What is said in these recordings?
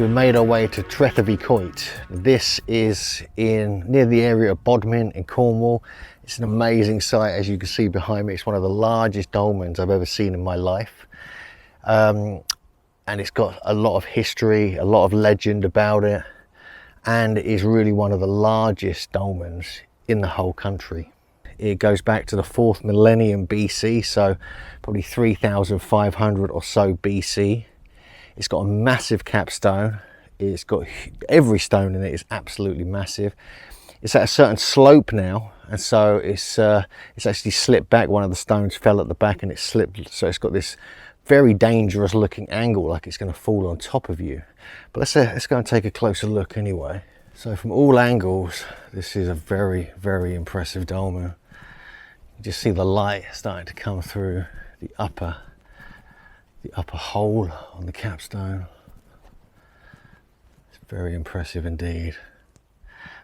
we made our way to Trethevy Quoit. This is near the area of Bodmin in Cornwall. It's an amazing site, as you can see behind me. It's one of the largest dolmens I've ever seen in my life. And it's got a lot of history, a lot of legend about it, and it is really one of the largest dolmens in the whole country. It goes back to the 4th millennium BC, so probably 3,500 or so BC. It's got a massive capstone. It's got every stone in it is absolutely massive. It's at a certain slope now, and so it's actually slipped back. One of the stones fell at the back and it slipped, so it's got this very dangerous looking angle, like it's going to fall on top of you. But let's go and take a closer look anyway. So from all angles, this is a very, very impressive dolmen. You just see the light starting to come through the upper hole on the capstone. It's very impressive indeed.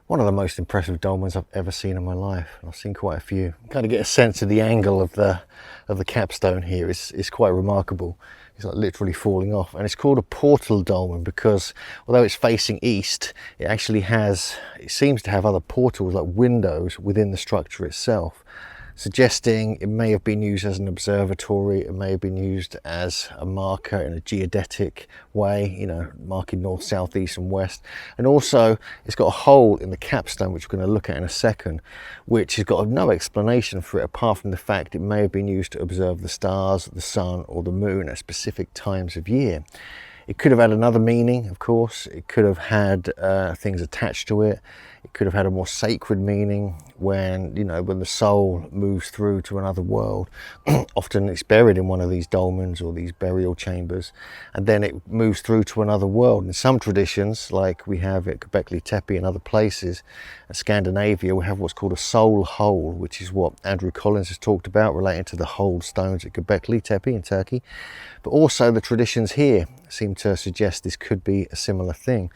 One of the most impressive dolmens I've ever seen in my life. I've seen quite a few. You kind of get a sense of the angle of the capstone here. It's quite remarkable. It's like literally falling off, and it's called a portal dolmen because although it's facing east, it seems to have other portals, like windows within the structure itself, suggesting it may have been used as an observatory. It may have been used as a marker in a geodetic way, you know, marking north, south, east and west. And also it's got a hole in the capstone, which we're going to look at in a second, which has got no explanation for it apart from the fact it may have been used to observe the stars, the sun or the moon at specific times of year. It could have had another meaning, of course. It could have had things attached to it. It could have had a more sacred meaning when, you know, when the soul moves through to another world. Often it's buried in one of these dolmens or these burial chambers, and then it moves through to another world. In some traditions, like we have at Qw-oy-t and other places, in Scandinavia, we have what's called a soul hole, which is what Andrew Collins has talked about relating to the hold stones at Qw-oy-t in Turkey. But also the traditions here seem to suggest this could be a similar thing.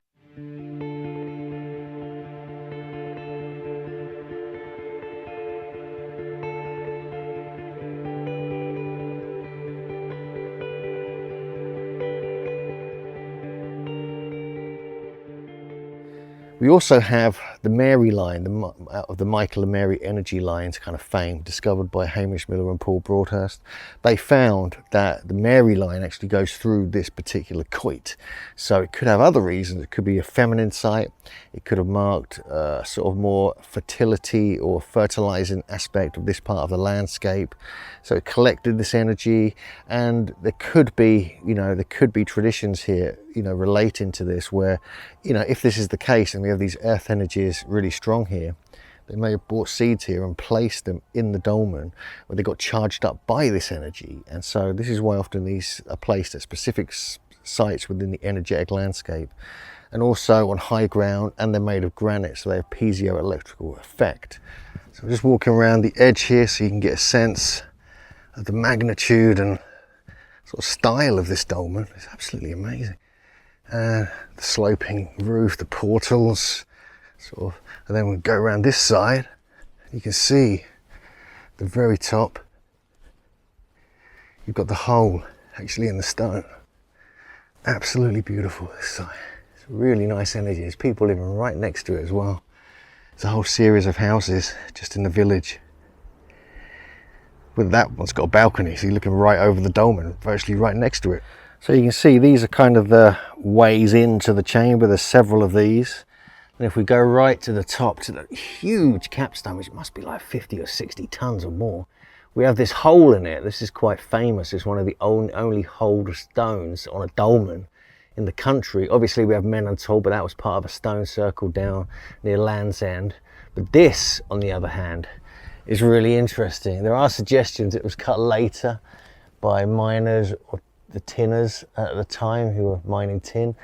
We also have the Mary line, of the Michael and Mary energy lines kind of fame, discovered by Hamish Miller and Paul Broadhurst. They found that the Mary line actually goes through this particular quoit. So it could have other reasons. It could be a feminine site. It could have marked sort of more fertility or fertilizing aspect of this part of the landscape. So it collected this energy, and there could be, you know, there could be traditions here, you know, relating to this where, you know, if this is the case and we have these earth energies really strong here, they may have brought seeds here and placed them in the dolmen where they got charged up by this energy. And so this is why often these are placed at specific sites within the energetic landscape, and also on high ground, and they're made of granite, so they have piezoelectrical effect. So I'm just walking around the edge here so you can get a sense of the magnitude and sort of style of this dolmen. It's absolutely amazing. The sloping roof, the portals, sort of, and then we go around this side. You can see the very top. You've got the hole actually in the stone. Absolutely beautiful this side. It's really nice energy. There's people living right next to it as well. There's a whole series of houses just in the village. With that one's got a balcony, so you're looking right over the dolmen, virtually right next to it. So you can see these are kind of the ways into the chamber. There's several of these. And if we go right to the top, to the huge capstone, which must be like 50 or 60 tons or more, we have this hole in it. This is quite famous. It's one of the only hold stones on a dolmen in the country. Obviously we have Menontal, but that was part of a stone circle down near Land's End. But this, on the other hand, is really interesting. There are suggestions it was cut later by miners or the tinners at the time who were mining tin,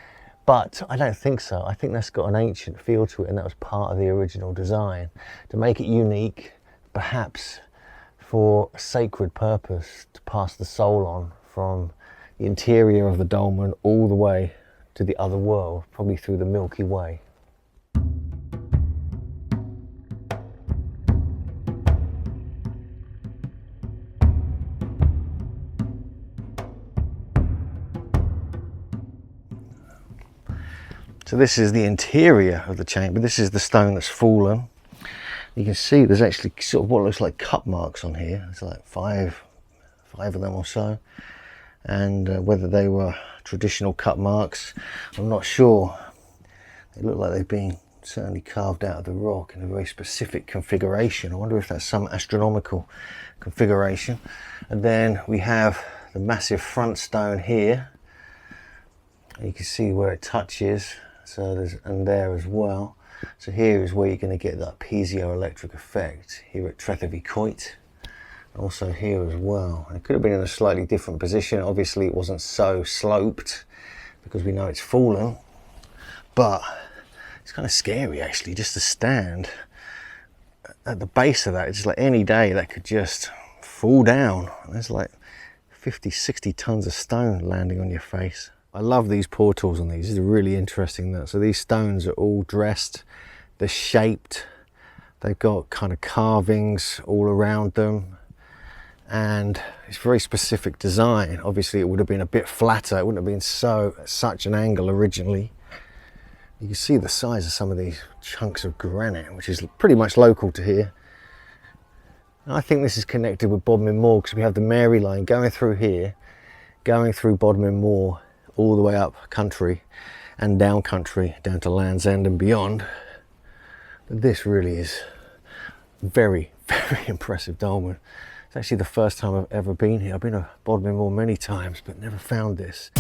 but I don't think so. I think that's got an ancient feel to it, and that was part of the original design to make it unique, perhaps for a sacred purpose, to pass the soul on from the interior of the dolmen all the way to the other world, probably through the Milky Way. So this is the interior of the chamber. This is the stone that's fallen. You can see there's actually sort of what looks like cut marks on here. There's like five of them or so. And whether they were traditional cut marks, I'm not sure. They look like they've been certainly carved out of the rock in a very specific configuration. I wonder if that's some astronomical configuration. And then we have the massive front stone here. You can see where it touches, so there's, and there as well. So here is where you're going to get that piezoelectric effect here at Trethevy Quoit, and also here as well. And it could have been in a slightly different position. Obviously it wasn't so sloped because we know it's fallen, but it's kind of scary actually just to stand at the base of that. It's like any day that could just fall down. There's like 50-60 tons of stone landing on your face. I love these portals on these. This is really interesting. So these stones are all dressed, they're shaped, they've got kind of carvings all around them, and it's very specific design. Obviously it would have been a bit flatter, it wouldn't have been such an angle originally. You can see the size of some of these chunks of granite, which is pretty much local to here. And I think this is connected with Bodmin Moor because we have the Mary line going through here, going through Bodmin Moor, all the way up country and down country, down to Land's End and beyond. But this really is very, very impressive dolmen. It's actually the first time I've ever been here. I've been to Bodmin Moor many times, but never found this.